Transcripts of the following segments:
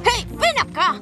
¡Hey, ven acá!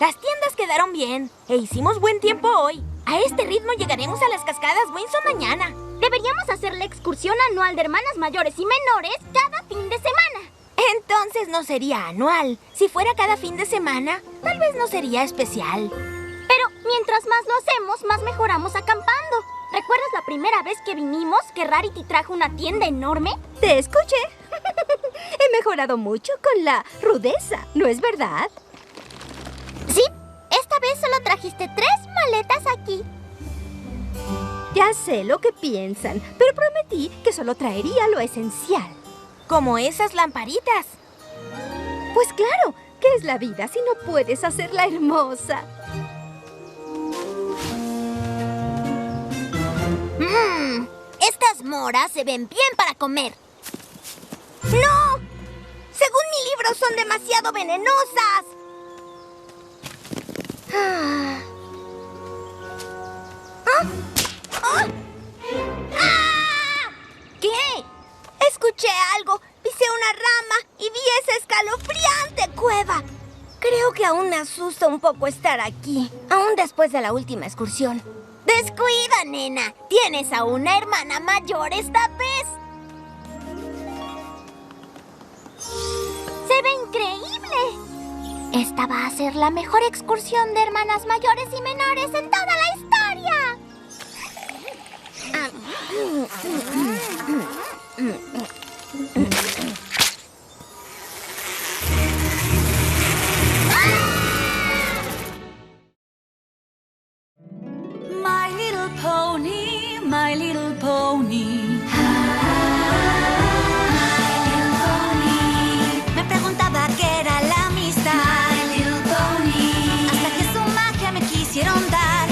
Las tiendas quedaron bien e hicimos buen tiempo hoy. A este ritmo llegaremos a las cascadas Windsor mañana. Deberíamos hacer la excursión anual de hermanas mayores y menores cada fin de semana. Entonces no sería anual. Si fuera cada fin de semana, tal vez no sería especial. Pero mientras más lo hacemos, más mejoramos acampando. ¿Recuerdas la primera vez que vinimos que Rarity trajo una tienda enorme? Te escuché. He mejorado mucho con la rudeza, ¿no es verdad? Sí, esta vez solo trajiste 3 maletas aquí. Ya sé lo que piensan, pero prometí que solo traería lo esencial. Como esas lamparitas. Pues claro, ¿qué es la vida si no puedes hacerla hermosa? Estas moras se ven bien para comer. ¡No! Según mi libro, son demasiado venenosas. ¡Ah! ¿Qué? Escuché algo. Pisé una rama y vi esa escalofriante cueva. Creo que aún me asusta un poco estar aquí, aún después de la última excursión. Descuida, nena. Tienes a una hermana mayor esta vez. ¡Se ve increíble! Esta va a ser la mejor excursión de hermanas mayores y menores en toda la historia. My little pony, my little pony. Me preguntaba qué era la amistad. My little pony. Hasta que su magia me quisieron dar.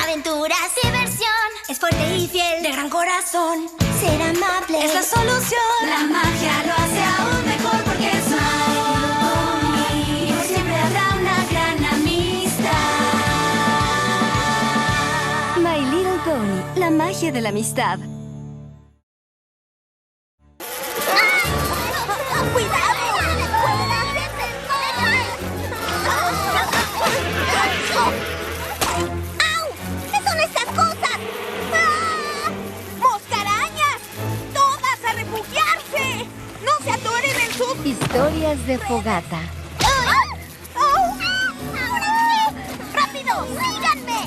Aventuras, diversión. Es fuerte y fiel, de gran corazón. Ser amable. Es la solución. La magia lo hace aún mejor porque es My Little Pony. Y por siempre habrá una gran amistad. My Little Pony, la magia de la amistad. ¡Au! ¿Qué son estas cosas? ¡Ah! ¡Moscarañas! ¡Todas a refugiarse! ¡No se atoren en sus... Historias de fogata. ¡Au! ¿Ahora qué? ¡Rápido! ¡Síganme!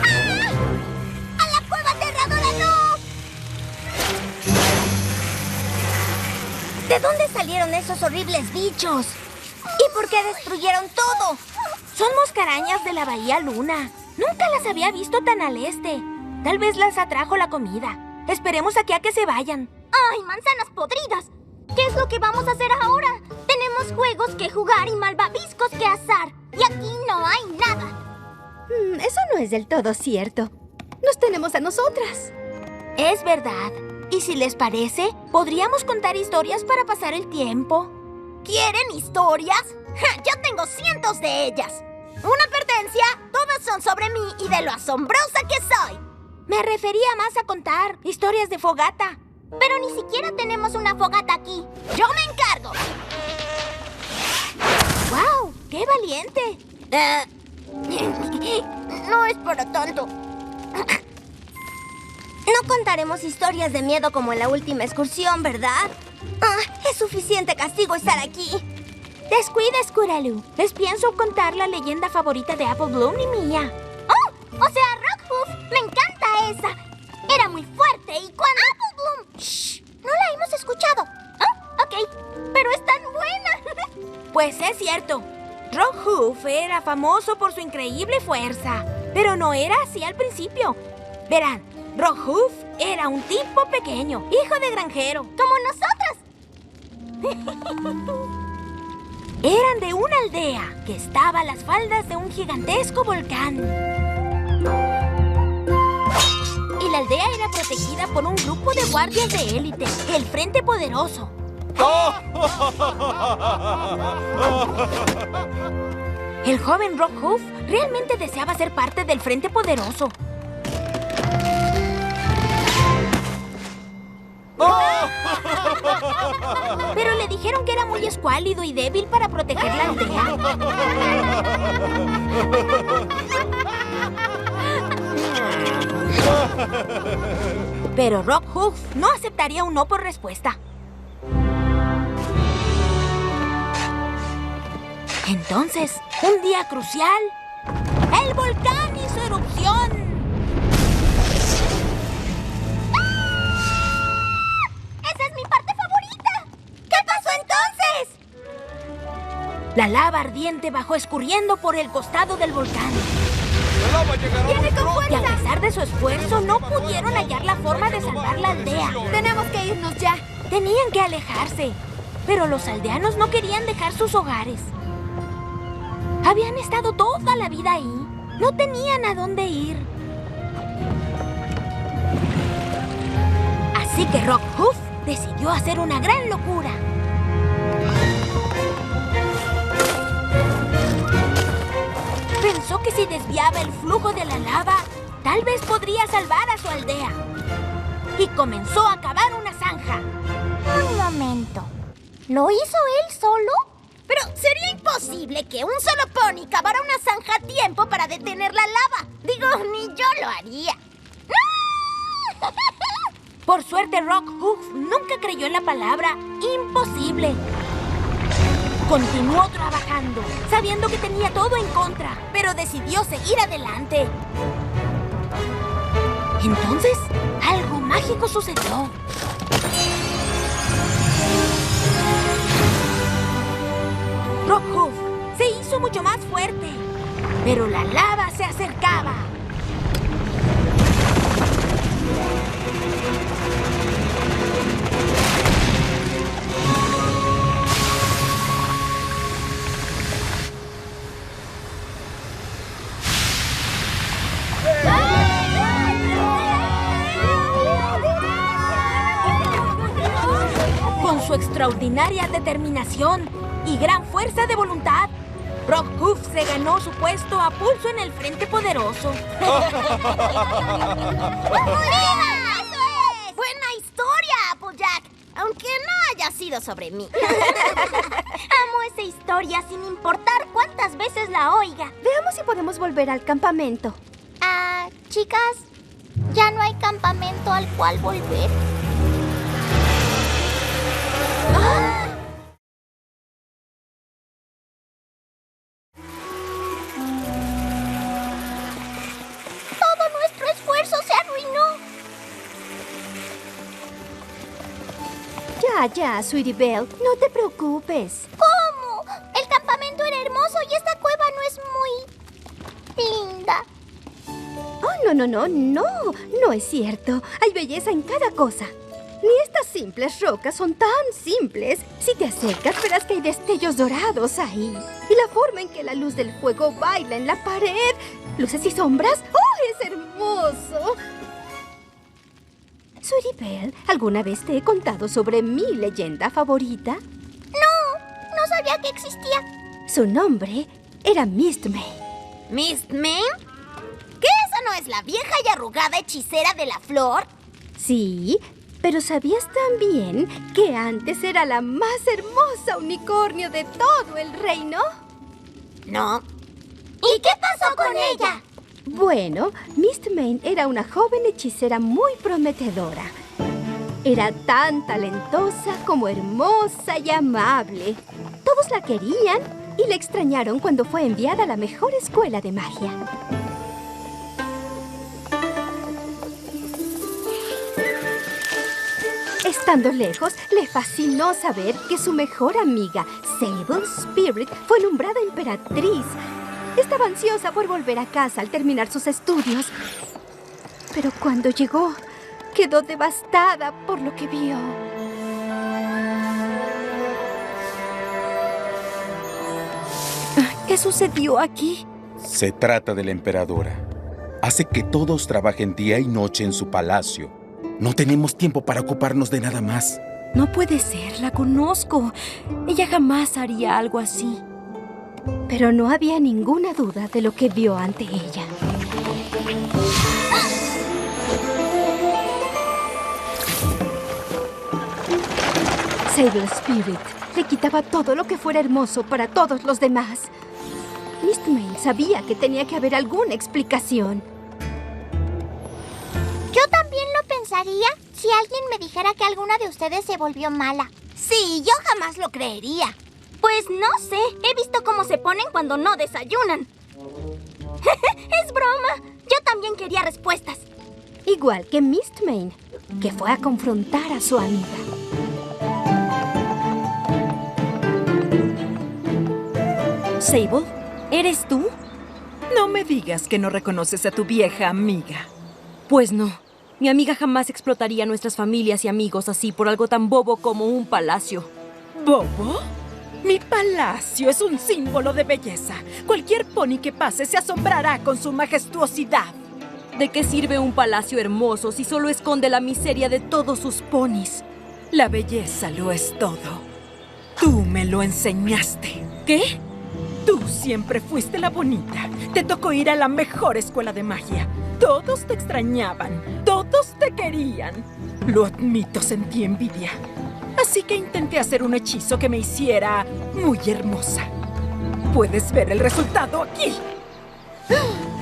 ¡Ah! ¡A la cueva aterradora no! ¿De dónde salieron esos horribles bichos? ¿Y por qué destruyeron todo? Son moscarañas de la Bahía Luna. Nunca las había visto tan al este. Tal vez las atrajo la comida. Esperemos aquí a que se vayan. ¡Ay, manzanas podridas! ¿Qué es lo que vamos a hacer ahora? Tenemos juegos que jugar y malvaviscos que asar. Y aquí no hay nada. Eso no es del todo cierto. Nos tenemos a nosotras. Es verdad. Y si les parece, podríamos contar historias para pasar el tiempo. ¿Quieren historias? ¡Ja! Yo tengo cientos de ellas. Una advertencia, todas son sobre mí y de lo asombrosa que soy. Me refería más a contar historias de fogata. Pero ni siquiera tenemos una fogata aquí. ¡Yo me encargo! ¡Wow! ¡Qué valiente! No es para tanto. No contaremos historias de miedo como en la última excursión, ¿verdad? Es suficiente castigo estar aquí. Descuida, Scootaloo. Les pienso contar la leyenda favorita de Apple Bloom y mía. ¡Oh! O sea, Rockhoof. Me encanta esa. Era muy fuerte y cuando... ¡Apple Bloom! ¡Shh! No la hemos escuchado. Oh, ok. Pero es tan buena. Pues es cierto. Rockhoof era famoso por su increíble fuerza. Pero no era así al principio. Verán, Rockhoof era un tipo pequeño, hijo de granjero. Como nosotras. Eran de una aldea que estaba a las faldas de un gigantesco volcán. Y la aldea era protegida por un grupo de guardias de élite, el Frente Poderoso. El joven Rockhoof realmente deseaba ser parte del Frente Poderoso. Pero le dijeron que era muy escuálido y débil para proteger la aldea. Pero Rockhoof no aceptaría un no por respuesta. Entonces, un día crucial, el volcán hizo erupción. ¡Esa es mi parte favorita! ¿Qué pasó entonces? La lava ardiente bajó escurriendo por el costado del volcán. ¡La lava llegará ¡Viene muy con pronto! Y a pesar de su esfuerzo, no pudieron hallar la forma de salvar la aldea. Tenemos que irnos ya. Tenían que alejarse, pero los aldeanos no querían dejar sus hogares. Habían estado toda la vida ahí. No tenían a dónde ir. Así que Rockhoof decidió hacer una gran locura. Pensó que si desviaba el flujo de la lava, tal vez podría salvar a su aldea. Y comenzó a cavar una zanja. Un momento. ¿Lo hizo él solo? Pero sería imposible que un solo pony cavara una zanja a tiempo para detener la lava. Digo, ni yo lo haría. Por suerte, Rockhoof nunca creyó en la palabra imposible. Continuó trabajando, sabiendo que tenía todo en contra, pero decidió seguir adelante. Entonces, algo mágico sucedió. Rockhoof se hizo mucho más fuerte, pero la lava se acercaba. Con su extraordinaria determinación y gran fuerza de voluntad, Rockhoof se ganó su puesto a pulso en el Frente Poderoso. ¡Viva! ¡Eso es! ¡Buena historia, Applejack! Aunque no haya sido sobre mí. Amo esa historia sin importar cuántas veces la oiga. Veamos si podemos volver al campamento. Chicas, ya no hay campamento al cual volver. Todo nuestro esfuerzo se arruinó. Ya, Sweetie Belle, no te preocupes. ¿Cómo? El campamento era hermoso y esta cueva no es muy linda. Oh, no es cierto. Hay belleza en cada cosa. Ni estas simples rocas son tan simples. Si te acercas, verás que hay destellos dorados ahí. Y la forma en que la luz del fuego baila en la pared. Luces y sombras. ¡Oh, es hermoso! Sweetie Belle, ¿alguna vez te he contado sobre mi leyenda favorita? No sabía que existía. Su nombre era Mistmane. ¿Mistmane? ¿Qué esa no es la vieja y arrugada hechicera de la flor? Sí, pero ¿sabías también que antes era la más hermosa unicornio de todo el reino? No. ¿Y qué pasó con ella? Bueno, Mistmane era una joven hechicera muy prometedora. Era tan talentosa como hermosa y amable. Todos la querían y la extrañaron cuando fue enviada a la mejor escuela de magia. Estando lejos, le fascinó saber que su mejor amiga, Sable Spirit, fue nombrada emperatriz. Estaba ansiosa por volver a casa al terminar sus estudios. Pero cuando llegó, quedó devastada por lo que vio. ¿Qué sucedió aquí? Se trata de la emperadora. Hace que todos trabajen día y noche en su palacio. No tenemos tiempo para ocuparnos de nada más. No puede ser, la conozco. Ella jamás haría algo así. Pero no había ninguna duda de lo que vio ante ella. Sable Spirit le quitaba todo lo que fuera hermoso para todos los demás. Mistmane sabía que tenía que haber alguna explicación. Yo también lo pensaría si alguien me dijera que alguna de ustedes se volvió mala. Sí, yo jamás lo creería. Pues no sé, he visto cómo se ponen cuando no desayunan. Es broma, yo también quería respuestas. Igual que Mistmane, que fue a confrontar a su amiga. Sable, ¿eres tú? No me digas que no reconoces a tu vieja amiga. Pues no. Mi amiga jamás explotaría a nuestras familias y amigos así por algo tan bobo como un palacio. ¿Bobo? Mi palacio es un símbolo de belleza. Cualquier pony que pase se asombrará con su majestuosidad. ¿De qué sirve un palacio hermoso si solo esconde la miseria de todos sus ponis? La belleza lo es todo. Tú me lo enseñaste. ¿Qué? Tú siempre fuiste la bonita. Te tocó ir a la mejor escuela de magia. Todos te extrañaban. Todos te querían. Lo admito, sentí envidia. Así que intenté hacer un hechizo que me hiciera muy hermosa. Puedes ver el resultado aquí.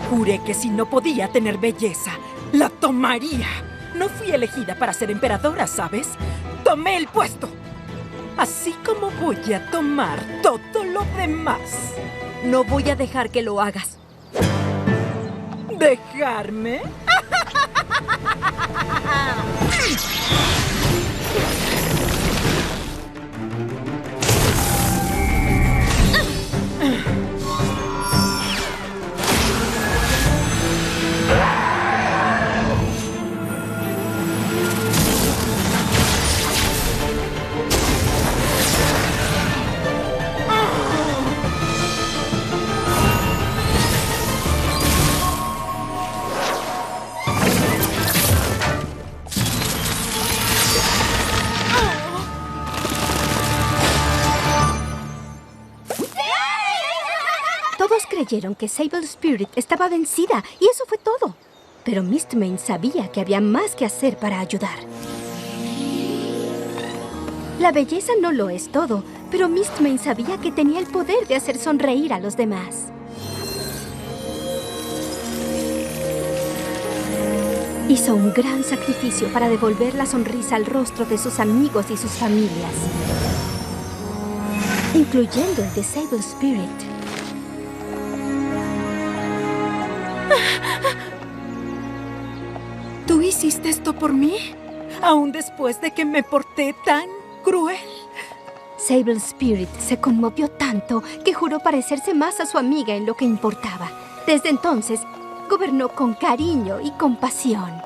Juré que si no podía tener belleza, la tomaría. No fui elegida para ser emperadora, ¿sabes? Tomé el puesto. Así como voy a tomar todo lo demás. No voy a dejar que lo hagas. ¿Dejarme? Todos creyeron que Sable Spirit estaba vencida y eso fue todo. Pero Mistmane sabía que había más que hacer para ayudar. La belleza no lo es todo, pero Mistmane sabía que tenía el poder de hacer sonreír a los demás. Hizo un gran sacrificio para devolver la sonrisa al rostro de sus amigos y sus familias, incluyendo el de Sable Spirit. ¿Tú hiciste esto por mí? ¿Aún después de que me porté tan cruel? Sable Spirit se conmovió tanto que juró parecerse más a su amiga en lo que importaba. Desde entonces, gobernó con cariño y compasión.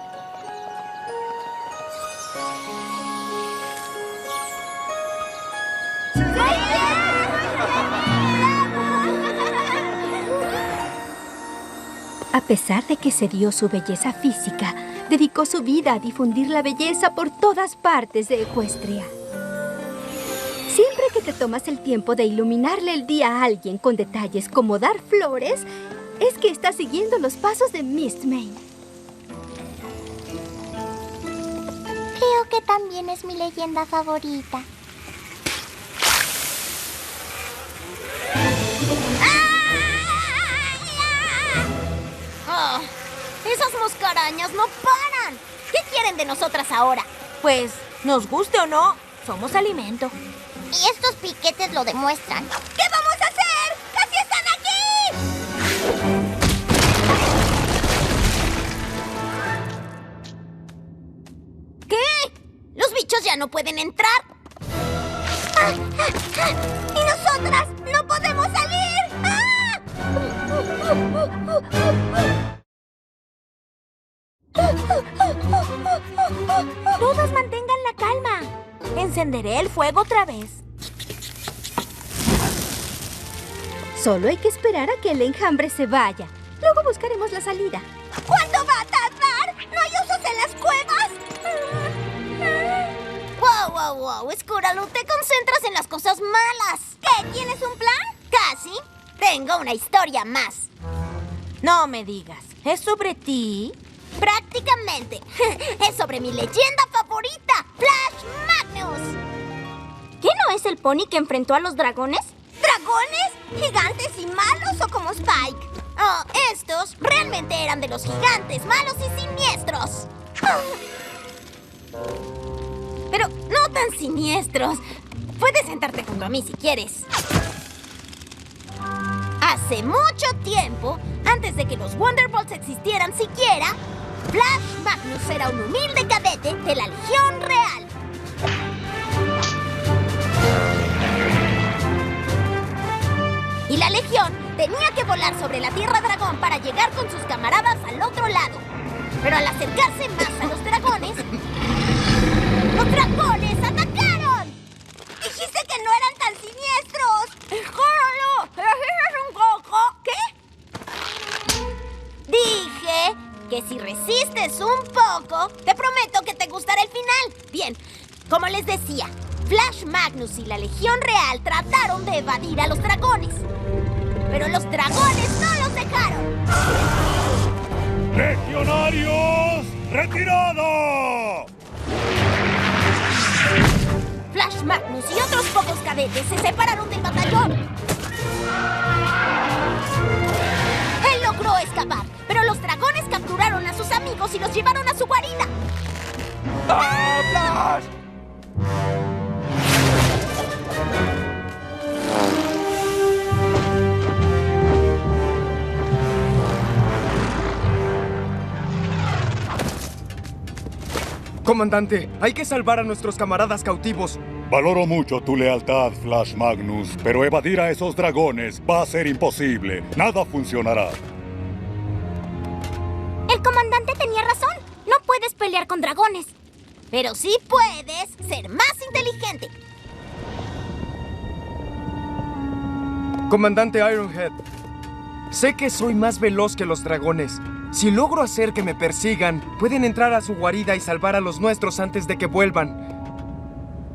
A pesar de que cedió su belleza física, dedicó su vida a difundir la belleza por todas partes de Equestria. Siempre que te tomas el tiempo de iluminarle el día a alguien con detalles como dar flores, es que estás siguiendo los pasos de Mistmane. Creo que también es mi leyenda favorita. Oh, esas moscarañas no paran. ¿Qué quieren de nosotras ahora? Pues, nos guste o no, somos alimento. Y estos piquetes lo demuestran. ¿Qué vamos a hacer? ¡Casi están aquí! ¿Qué? Los bichos ya no pueden entrar. ¡Y nosotras no podemos salir! Todos mantengan la calma. Encenderé el fuego otra vez. Solo hay que esperar a que el enjambre se vaya. Luego buscaremos la salida. ¿Cuánto va a tardar? ¿No hay osos en las cuevas? Wow, Squirrel, te concentras en las cosas malas. ¿Qué? ¿Tienes un plan? Casi. Tengo una historia más. No me digas. ¿Es sobre ti? Prácticamente. Es sobre mi leyenda favorita, Flash Magnus. ¿Qué no es el pony que enfrentó a los dragones? ¿Dragones? ¿Gigantes y malos o como Spike? Oh, estos realmente eran de los gigantes malos y siniestros. Pero no tan siniestros. Puedes sentarte junto a mí si quieres. Hace mucho tiempo, antes de que los Wonderbolts existieran siquiera, Flash Magnus era un humilde cadete de la Legión Real. Y la Legión tenía que volar sobre la Tierra Dragón para llegar con sus camaradas al otro lado. Pero al acercarse más a los dragones atacaron. Dijiste que no eran tan siniestros. ¡Jóralo! ¿Es un coco? ¿Qué? Dije que si resistes un poco, te prometo que te gustará el final. Bien, como les decía, Flash Magnus y la Legión Real trataron de evadir a los dragones. Pero los dragones no los dejaron. ¡Legionarios! ¡Retirado! Flash Magnus y otros pocos cadetes se separaron del batallón. Él logró escapar, pero los dragones capturaron a sus amigos y los llevaron a su guarida. ¡Ah, Flash! Comandante, hay que salvar a nuestros camaradas cautivos. Valoro mucho tu lealtad, Flash Magnus, pero evadir a esos dragones va a ser imposible. Nada funcionará. El comandante tenía razón. No puedes pelear con dragones. Pero sí puedes ser más inteligente. Comandante Ironhead, sé que soy más veloz que los dragones. Si logro hacer que me persigan, pueden entrar a su guarida y salvar a los nuestros antes de que vuelvan.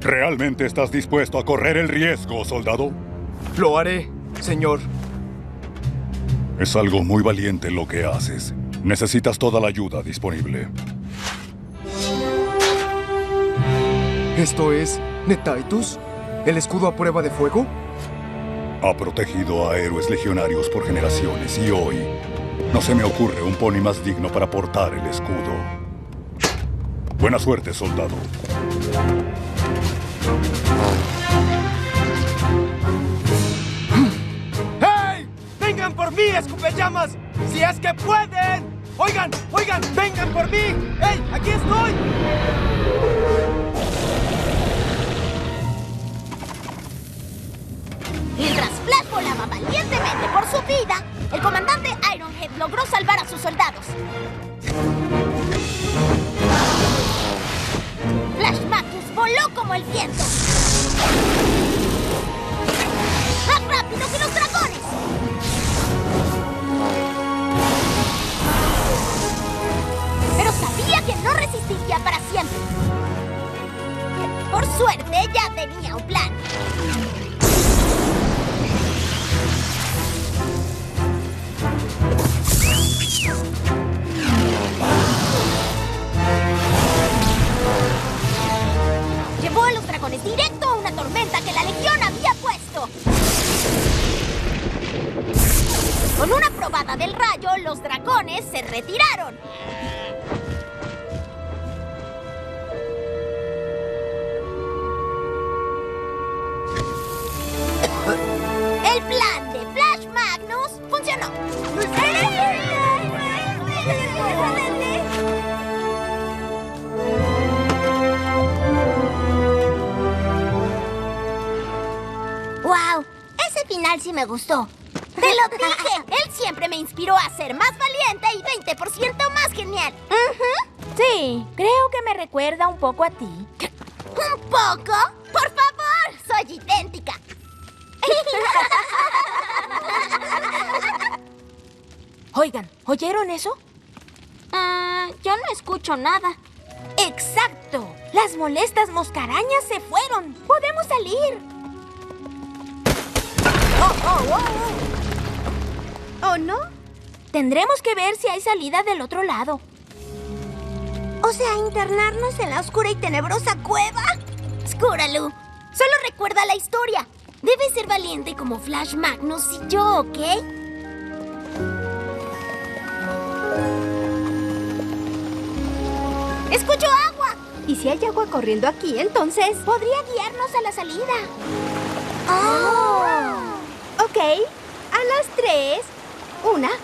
¿Realmente estás dispuesto a correr el riesgo, soldado? Lo haré, señor. Es algo muy valiente lo que haces. Necesitas toda la ayuda disponible. ¿Esto es Netaitus? ¿El escudo a prueba de fuego? Ha protegido a héroes legionarios por generaciones y hoy no se me ocurre un pony más digno para portar el escudo. Buena suerte, soldado. ¡Hey! ¡Vengan por mí, escupellamas! ¡Si es que pueden! ¡Oigan! ¡Oigan! ¡Vengan por mí! ¡Hey! ¡Aquí estoy! Mientras Flash volaba valientemente por su vida, el comandante Ironhead logró salvar a sus soldados. Flash Magnus voló como el viento. ¡Más rápido que los dragones! Pero sabía que no resistiría para siempre. Por suerte, ya tenía un plan. Llevó a los dragones directo a una tormenta que la Legión había puesto. Con una probada del rayo, los dragones se retiraron. El plan de Flash Magnus funcionó. ¡Wow! Ese final sí me gustó. ¡Te lo dije! Él siempre me inspiró a ser más valiente y 20% más genial. Sí, creo que me recuerda un poco a ti. ¿Un poco? ¡Por favor! ¡Soy idéntica! Oigan, ¿oyeron eso? Yo no escucho nada. ¡Exacto! Las molestas moscarañas se fueron. ¡Podemos salir! ¡Oh, oh, oh! ¿no? Tendremos que ver si hay salida del otro lado. O sea, internarnos en la oscura y tenebrosa cueva. Skuralu, solo recuerda la historia. Debes ser valiente como Flash Magnus y yo, ¿ok? ¡Escucho agua! Y si hay agua corriendo aquí, entonces... Podría guiarnos a la salida. Ok, a las 3. 1, 2,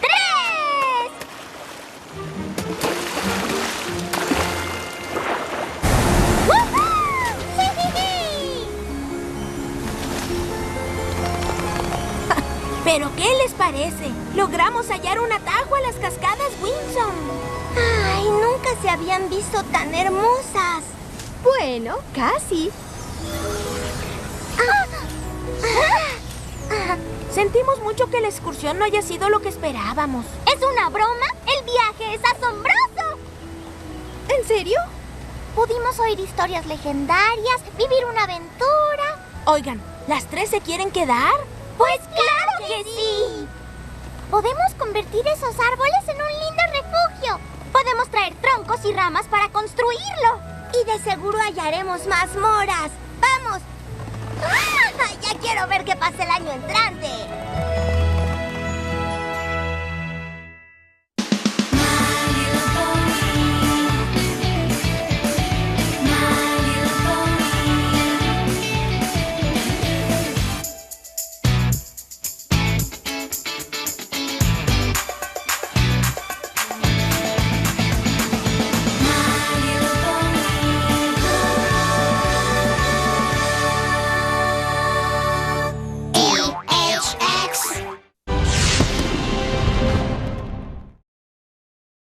3. ¿Pero qué les parece? Logramos hallar un atajo a las cascadas Winson. Ay, nunca se habían visto tan hermosas. Bueno, casi. Sentimos mucho que la excursión no haya sido lo que esperábamos. ¿Es una broma? ¡El viaje es asombroso! ¿En serio? Pudimos oír historias legendarias, vivir una aventura. Oigan, ¿las 3 se quieren quedar? ¡Pues claro que sí! Podemos convertir esos árboles en un lindo refugio. Podemos traer troncos y ramas para construirlo. Y de seguro hallaremos mazmorras. ¡Vamos! ¡Ah! ¡Ya quiero ver qué pasa el año entrante!